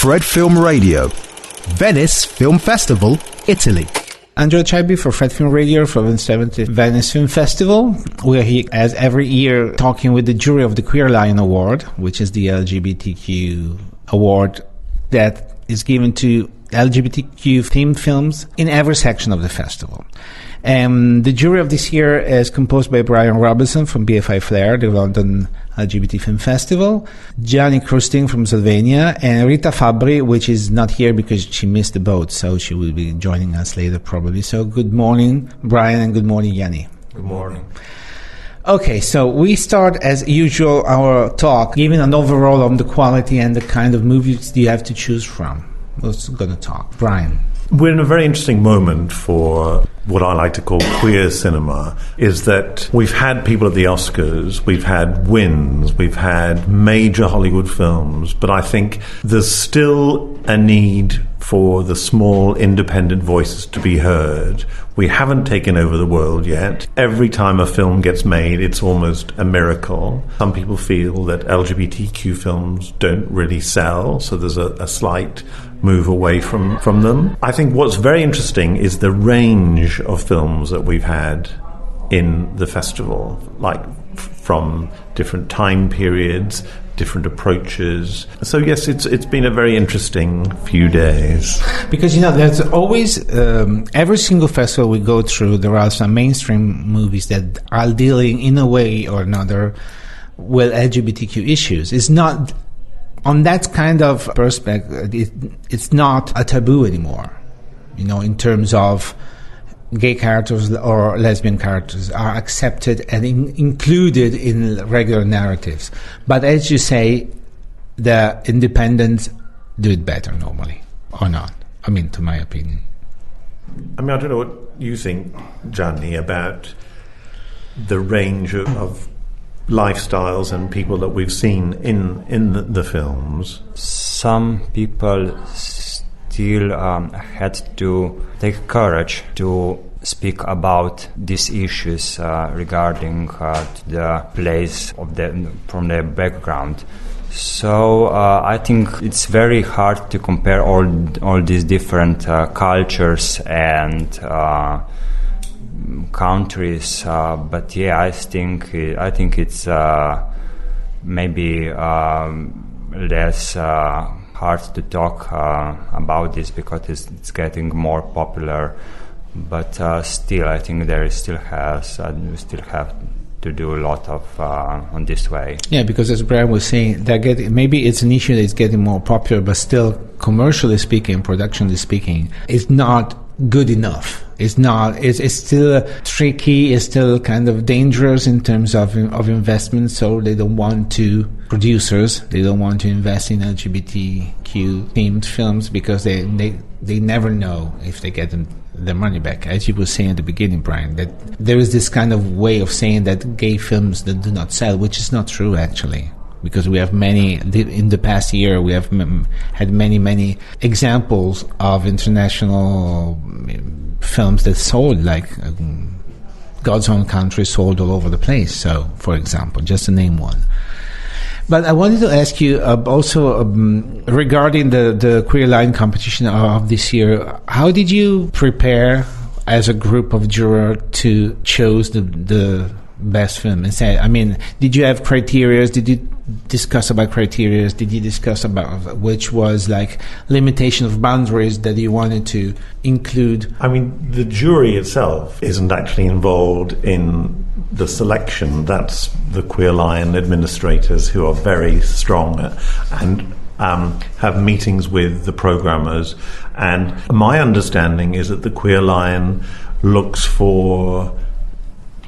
Fred Film Radio, Venice Film Festival, Italy. Andrea Cebi for Fred Film Radio from the 70th Venice Film Festival. We are here, as every year, talking with the jury of the Queer Lion Award, which is the LGBTQ award that is given to LGBTQ-themed films in every section of the festival. The jury of this year is composed by Brian Robinson from BFI Flair, the London LGBT Film Festival, Jani Kuštrin from Slovenia, and Rita Fabbri, which is not here because she missed the boat, so she will be joining us later probably. So good morning, Brian, and good morning, Jani. Good morning. Okay, so we start, as usual, our talk, giving an overall on the quality and the kind of movies you have to choose from. Who's going to talk? Brian. We're in a very interesting moment for what I like to call queer cinema, is that we've had people at the Oscars, we've had wins, we've had major Hollywood films, but I think there's still a need for the small independent voices to be heard. We haven't taken over the world yet. Every time a film gets made, it's almost a miracle. Some people feel that LGBTQ films don't really sell, so there's a slight move away from them. I think what's very interesting is the range of films that we've had in the festival, like from different time periods, different approaches. So yes, it's been a very interesting few days. Because, there's always, every single festival we go through, there are some mainstream movies that are dealing in a way or another with LGBTQ issues. It's not, on that kind of perspective, it's not a taboo anymore, in terms of gay characters or lesbian characters are accepted and included in regular narratives. But as you say, the independents do it better normally, or not? To my opinion. I don't know what you think, Jani, about the range of lifestyles and people that we've seen in the films. Some people still had to take courage to speak about these issues regarding the place of from their background. So I think it's very hard to compare all these different cultures and countries. But yeah, I think it's maybe less hard to talk about this because it's getting more popular, but still I think we still have to do a lot of on this way. Yeah, because as Brian was saying, maybe it's an issue that's getting more popular, but still, commercially speaking, productionally speaking, it's not good enough. It's not. It's still tricky. It's still kind of dangerous in terms of investment. So they don't want to They don't want to invest in LGBTQ themed films because they never know if they get their money back. As you were saying at the beginning, Brian, that there is this kind of way of saying that gay films that do not sell, which is not true actually. Because we have in the past year, we have had many examples of international films that sold, like God's Own Country sold all over the place. So, for example, just to name one. But I wanted to ask you also regarding the Queer Lion competition of this year, how did you prepare as a group of jurors to choose the best film? And say, did you have criteria? Did you discuss about criteria? Did you discuss about which was like limitation of boundaries that you wanted to include? The jury itself isn't actually involved in the selection. That's the Queer Lion administrators, who are very strong and have meetings with the programmers. And my understanding is that the Queer Lion looks for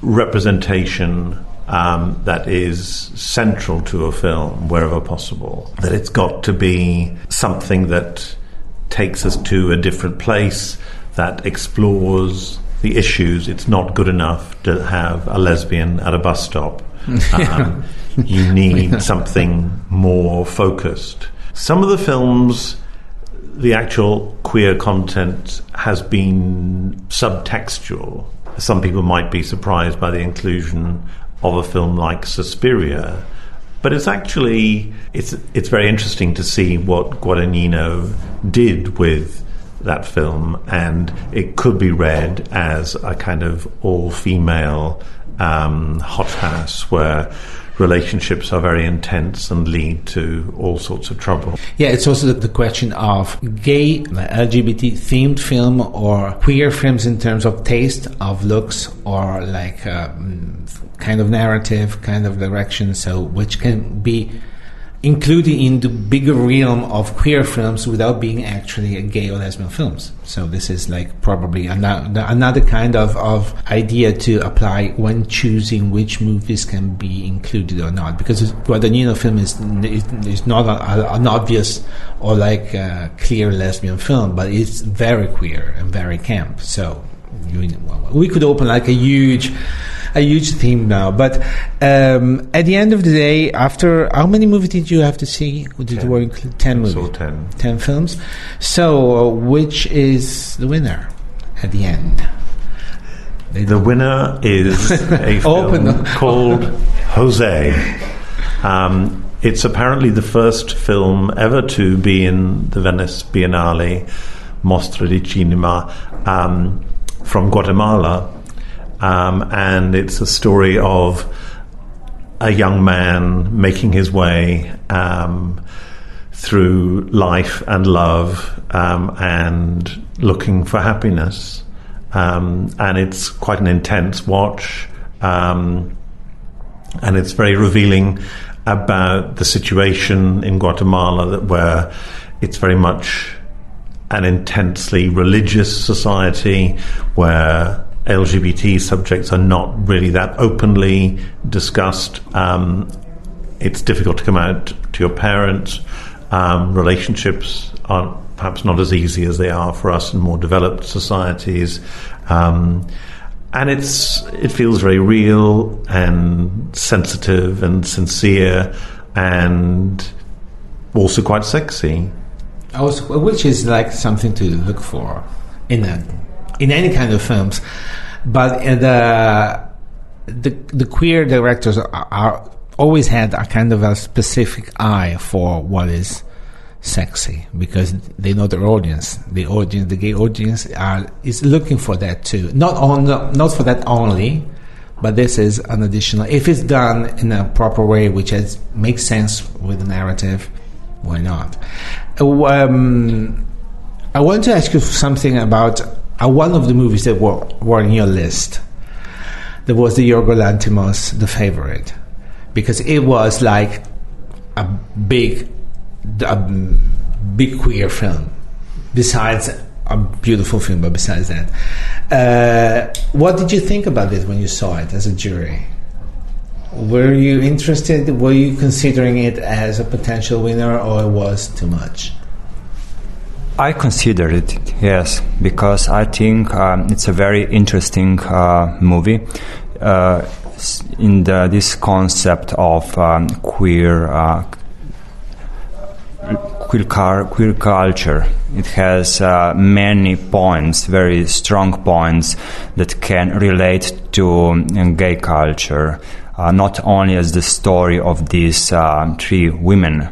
representation that is central to a film wherever possible. That it's got to be something that takes us to a different place, that explores the issues. It's not good enough to have a lesbian at a bus stop. You need something more focused. Some of the films, the actual queer content has been subtextual. Some people might be surprised by the inclusion of a film like Suspiria, But it's actually, it's very interesting to see what Guadagnino did with that film, and it could be read as a kind of all-female hothouse where relationships are very intense and lead to all sorts of trouble. Yeah, it's also the question of gay, LGBT-themed film or queer films in terms of taste, of looks, or like kind of narrative, kind of direction, so which can be included in the bigger realm of queer films without being actually a gay or lesbian films. So this is like probably another kind of idea to apply when choosing which movies can be included or not. Because Guadagnino film is not an obvious or like clear lesbian film, but it's very queer and very camp. So we could open like a huge theme now, but at the end of the day, after how many movies did you have to see? Did you include 10 movies? So 10 films. So which is the winner at the end? The winner is a film called Jose. It's apparently the first film ever to be in the Venice Biennale Mostra di Cinema from Guatemala. And it's a story of a young man making his way through life and love and looking for happiness. And it's quite an intense watch. And it's very revealing about the situation in Guatemala where it's very much an intensely religious society where LGBT subjects are not really that openly discussed. It's difficult to come out to your parents. Relationships are perhaps not as easy as they are for us in more developed societies. And it feels very real and sensitive and sincere and also quite sexy. Which is like something to look for in any kind of films, but the queer directors are always had a kind of a specific eye for what is sexy, because they know their audience. The gay audience is looking for that too. Not for that only, but this is an additional. If it's done in a proper way, which makes sense with the narrative, why not? I want to ask you something about one of the movies that were on your list. There was the Yorgos Lanthimos, The Favorite, because it was like a big queer film. Besides a beautiful film, but besides that, what did you think about it when you saw it as a jury? Were you interested? Were you considering it as a potential winner, or it was too much? I considered it, yes, because I think it's a very interesting movie in this concept of queer culture. It has many points, very strong points that can relate to gay culture, not only as the story of these three women,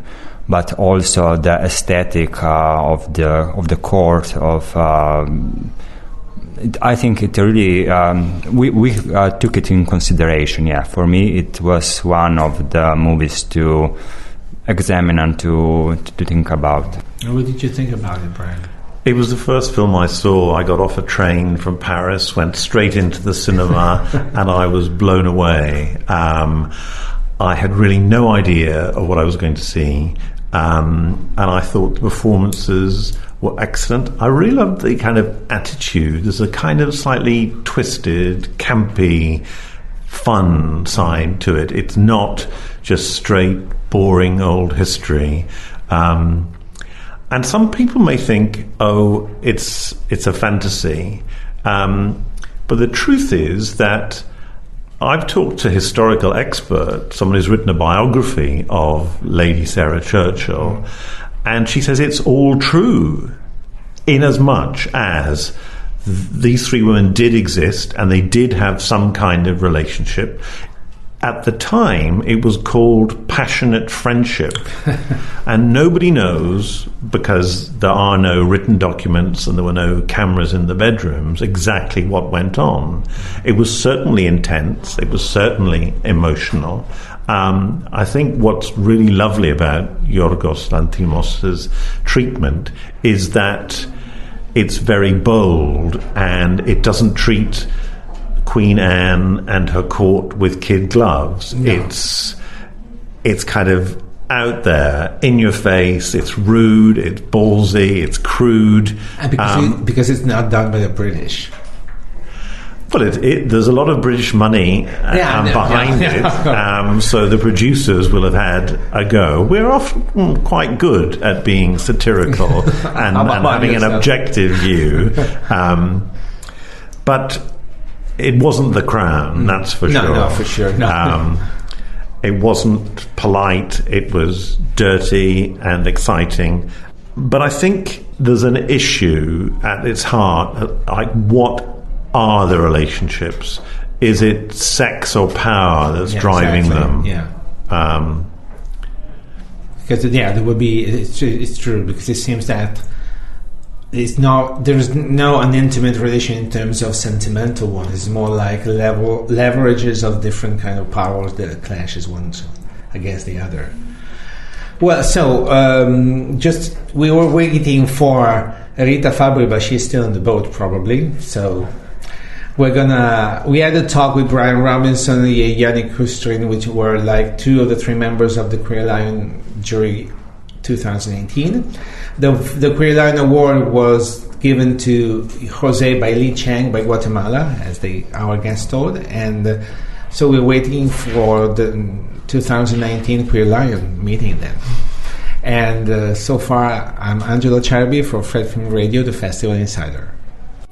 but also the aesthetic of the court of. I think it really we took it in consideration. Yeah, for me it was one of the movies to examine and to think about. What did you think about it, Brian? It was the first film I saw. I got off a train from Paris, went straight into the cinema, and I was blown away. I had really no idea of what I was going to see, and I thought the performances were excellent. I really loved the kind of attitude. There's a kind of slightly twisted, campy, fun side to it. It's not just straight, boring old history. And some people may think, oh, it's a fantasy. But the truth is that I've talked to historical experts, someone who's written a biography of Lady Sarah Churchill, and she says it's all true, in as much as these three women did exist and they did have some kind of relationship. At the time, it was called Passionate Friendship. And nobody knows, because there are no written documents and there were no cameras in the bedrooms, exactly what went on. It was certainly intense. It was certainly emotional. I think what's really lovely about Yorgos Lanthimos' treatment is that it's very bold and it doesn't treat Queen Anne and her court with kid gloves. No. It's kind of out there, in your face. It's rude, it's ballsy, it's crude. And because it's not done by the British. Well, there's a lot of British money behind it, so the producers will have had a go. We're often quite good at being satirical and having an objective view, but it wasn't The Crown, that's for sure. No, for sure. No. It wasn't polite, it was dirty and exciting. But I think there's an issue at its heart, like what are the relationships? Is it sex or power that's driving them? Yeah. Because there would be. It's true, because it seems that there's no an intimate relation in terms of sentimental one. It's more like leverages of different kind of powers that clashes one against the other. Well, so we were waiting for Rita Fabri, but she's still in the boat probably. So we had a talk with Brian Robinson and Jani Kuštrin, which were like 2 of the 3 members of the Queer Lion jury 2018. The Queer Lion Award was given to Jose Bailey Chang by Guatemala, as our guest told, and so we're waiting for the 2019 Queer Lion meeting then. And so far, I'm Angelo Charbi for Fred Film Radio, the Festival Insider.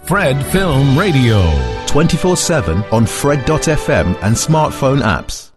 Fred Film Radio. 24/7 on Fred.fm and smartphone apps.